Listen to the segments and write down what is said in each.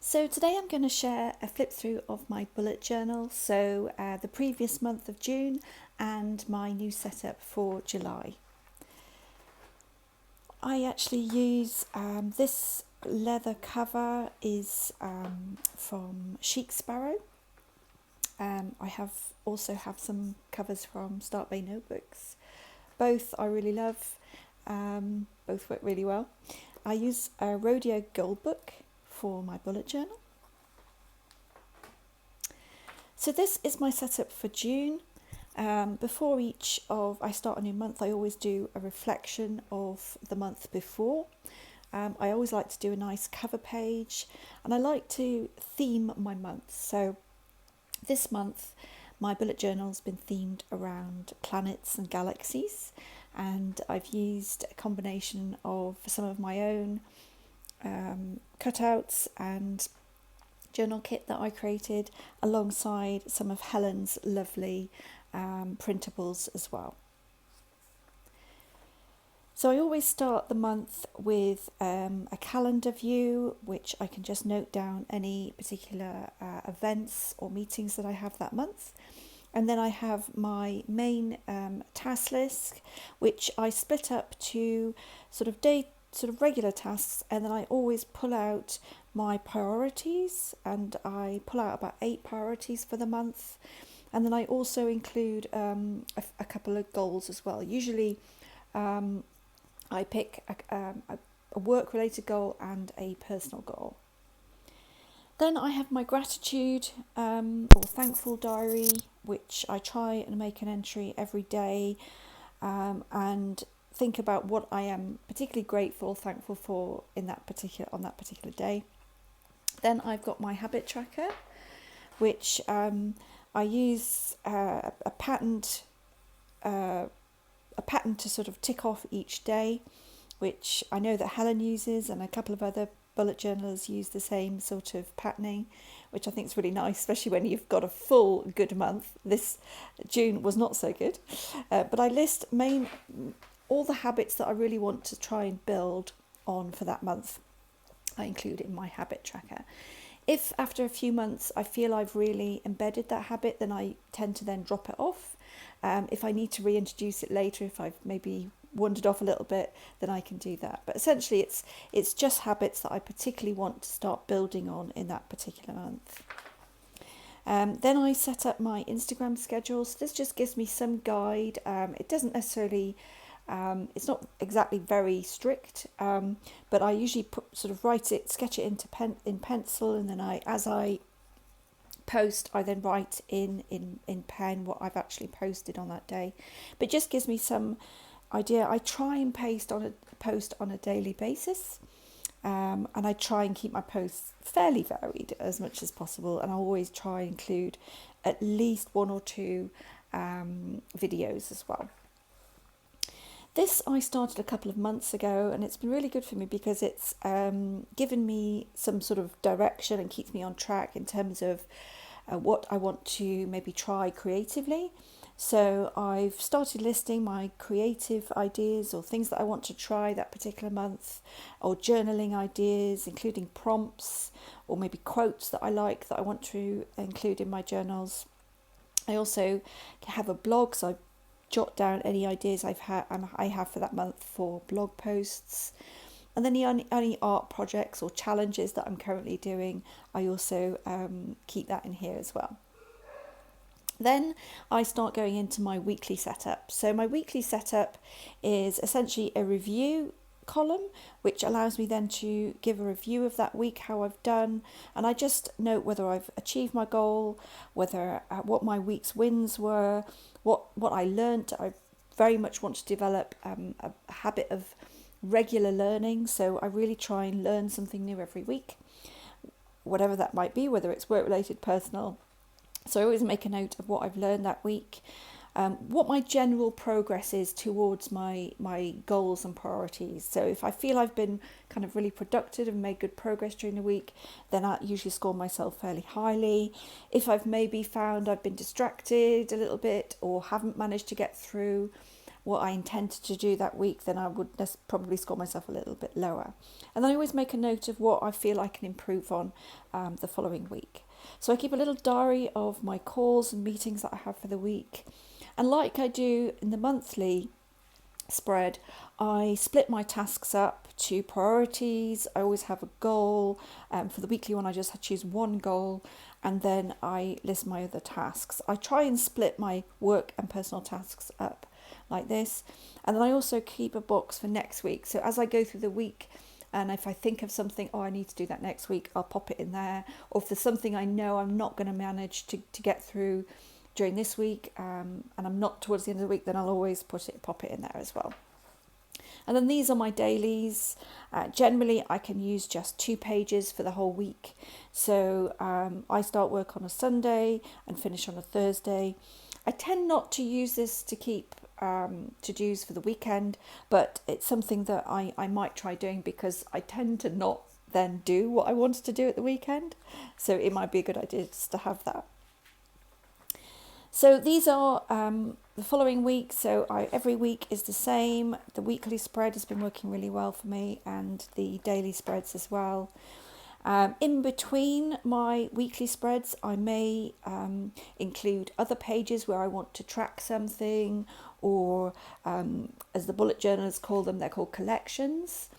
So today I'm going to share a flip through of my bullet journal, so the previous month of June and my new setup for July. I actually use this leather cover is from Chic Sparrow. I also have some covers from Start Bay Notebooks. Both I really love, both work really well. I use a Rodeo Gold Book for my bullet journal. So this is my setup for June. Before I start a new month, I always do a reflection of the month before. I always like to do a nice cover page, and I like to theme my month. So this month, my bullet journal's been themed around planets and galaxies, and I've used a combination of some of my own cutouts and journal kit that I created alongside some of Helen's lovely printables as well. So I always start the month with a calendar view, which I can just note down any particular events or meetings that I have that month. And then I have my main task list, which I split up to sort of regular tasks, and then I always pull out my priorities, and I pull out about 8 priorities for the month. And then I also include a couple of goals as well. Usually I pick a work-related goal and a personal goal. Then I have my gratitude or thankful diary, which I try and make an entry every day and think about what I am particularly grateful, thankful for on that particular day. Then I've got my habit tracker, which I use a pattern to sort of tick off each day, which I know that Helen uses, and a couple of other bullet journalers use the same sort of patterning, which I think is really nice, especially when you've got a full good month. This June was not so good, but I list all the habits that I really want to try and build on for that month. I include it in my habit tracker. If after a few months I feel I've really embedded that habit, then I tend to then drop it off. If I need to reintroduce it later, if I've maybe wandered off a little bit, then I can do that. But essentially it's just habits that I particularly want to start building on in that particular month. Then I set up my Instagram schedule. So this just gives me some guide. It doesn't necessarily it's not exactly very strict, but I usually sketch it in pencil, and then as I post, I then write in pen what I've actually posted on that day. But it just gives me some idea. I try and post on a daily basis, and I try and keep my posts fairly varied as much as possible, and I always try and include at least 1 or 2 videos as well. This I started a couple of months ago, and it's been really good for me because it's given me some sort of direction and keeps me on track in terms of what I want to maybe try creatively. So I've started listing my creative ideas or things that I want to try that particular month, or journaling ideas, including prompts or maybe quotes that I like that I want to include in my journals. I also have a blog, so I jot down any ideas I have for that month for blog posts. And then any art projects or challenges that I'm currently doing, I also keep that in here as well. Then I start going into my weekly setup. So my weekly setup is essentially a review column, which allows me then to give a review of that week, how I've done, and I just note whether I've achieved my goal, whether what my week's wins were, what I learned. I very much want to develop a habit of regular learning, so I really try and learn something new every week, whatever that might be, whether it's work related, personal. So I always make a note of what I've learned that week, what my general progress is towards my goals and priorities. So if I feel I've been kind of really productive and made good progress during the week, then I usually score myself fairly highly. If I've maybe found I've been distracted a little bit or haven't managed to get through what I intended to do that week, then I would probably score myself a little bit lower. And then I always make a note of what I feel I can improve on the following week. So I keep a little diary of my calls and meetings that I have for the week. And like I do in the monthly spread, I split my tasks up to priorities. I always have a goal. For the weekly one, I just choose one goal, and then I list my other tasks. I try and split my work and personal tasks up like this. And then I also keep a box for next week. So as I go through the week, and if I think of something, I need to do that next week, I'll pop it in there. Or if there's something I know I'm not going to manage to get through during this week, and I'm not towards the end of the week, then I'll always pop it in there as well. And then these are my dailies. Generally, I can use just 2 pages for the whole week. So I start work on a Sunday and finish on a Thursday. I tend not to use this to keep to-dos for the weekend, but it's something that I might try doing, because I tend to not then do what I wanted to do at the weekend. So it might be a good idea just to have that. So these are the following week. So every week is the same. The weekly spread has been working really well for me, and the daily spreads as well. In between my weekly spreads, I may include other pages where I want to track something, or as the bullet journalists call them, they're called collections.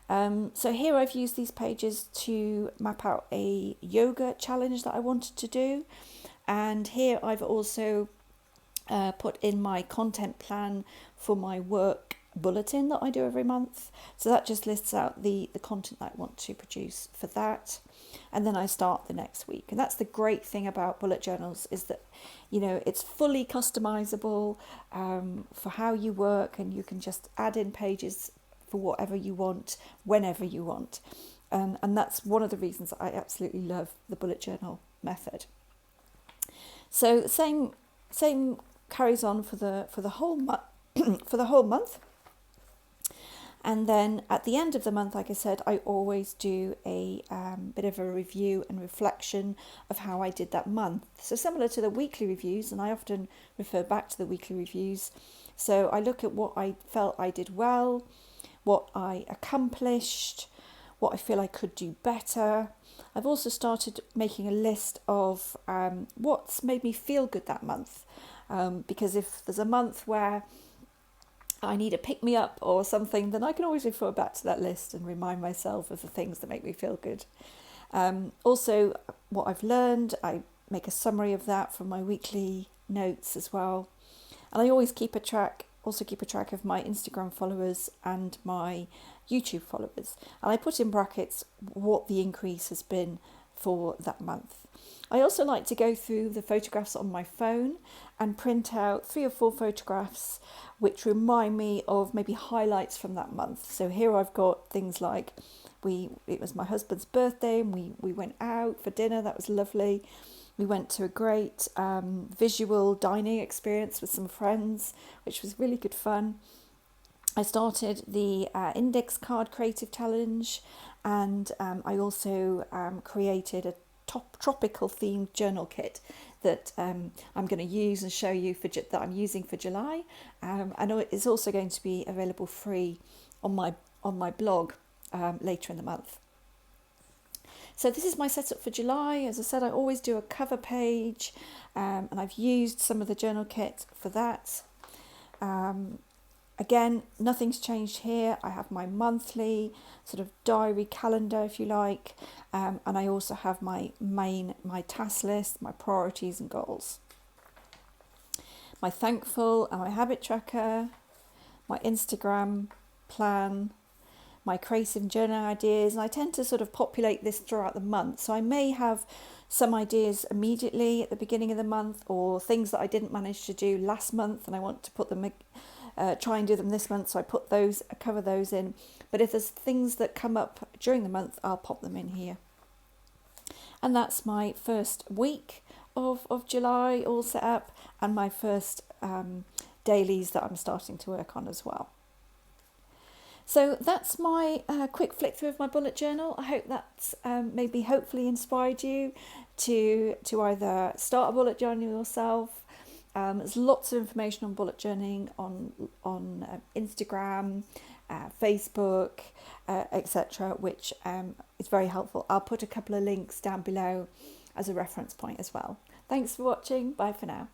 So here I've used these pages to map out a yoga challenge that I wanted to do. And here I've also put in my content plan for my work bulletin that I do every month. So that just lists out the content that I want to produce for that. And then I start the next week. And that's the great thing about bullet journals, is that, it's fully customizable for how you work, and you can just add in pages for whatever you want, whenever you want. And that's one of the reasons I absolutely love the bullet journal method. So the same carries on for the whole month. And then at the end of the month, like I said, I always do a bit of a review and reflection of how I did that month. So similar to the weekly reviews, and I often refer back to the weekly reviews. So I look at what I felt I did well, what I accomplished, what I feel I could do better. I've also started making a list of what's made me feel good that month. Because if there's a month where I need a pick-me-up or something, then I can always refer back to that list and remind myself of the things that make me feel good. Also, what I've learned, I make a summary of that from my weekly notes as well. And I always keep a track of my Instagram followers and my YouTube followers. And I put in brackets what the increase has been for that month. I also like to go through the photographs on my phone and print out 3 or 4 photographs which remind me of maybe highlights from that month. So here I've got things like it was my husband's birthday, and we went out for dinner. That was lovely. We went to a great visual dining experience with some friends, which was really good fun. I started the index card creative challenge, and I also created a tropical themed journal kit that I'm going to use and show you that I'm using for July. I know it's also going to be available free on my blog later in the month. So this is my setup for July. As I said, I always do a cover page, and I've used some of the journal kit for that. Again, nothing's changed here. I have my monthly sort of diary calendar, if you like, and I also have my task list, my priorities and goals. My thankful and my habit tracker, my Instagram plan, my creative journal ideas, and I tend to sort of populate this throughout the month. So I may have some ideas immediately at the beginning of the month, or things that I didn't manage to do last month and I want to put them try and do them this month, so I cover those in. But if there's things that come up during the month, I'll pop them in here. And that's my first week of July all set up, and my first dailies that I'm starting to work on as well. So that's my quick flick through of my bullet journal. I hope that's maybe hopefully inspired you to either start a bullet journal yourself, There's lots of information on bullet journaling on Instagram, Facebook, etc., which is very helpful. I'll put a couple of links down below as a reference point as well. Thanks for watching. Bye for now.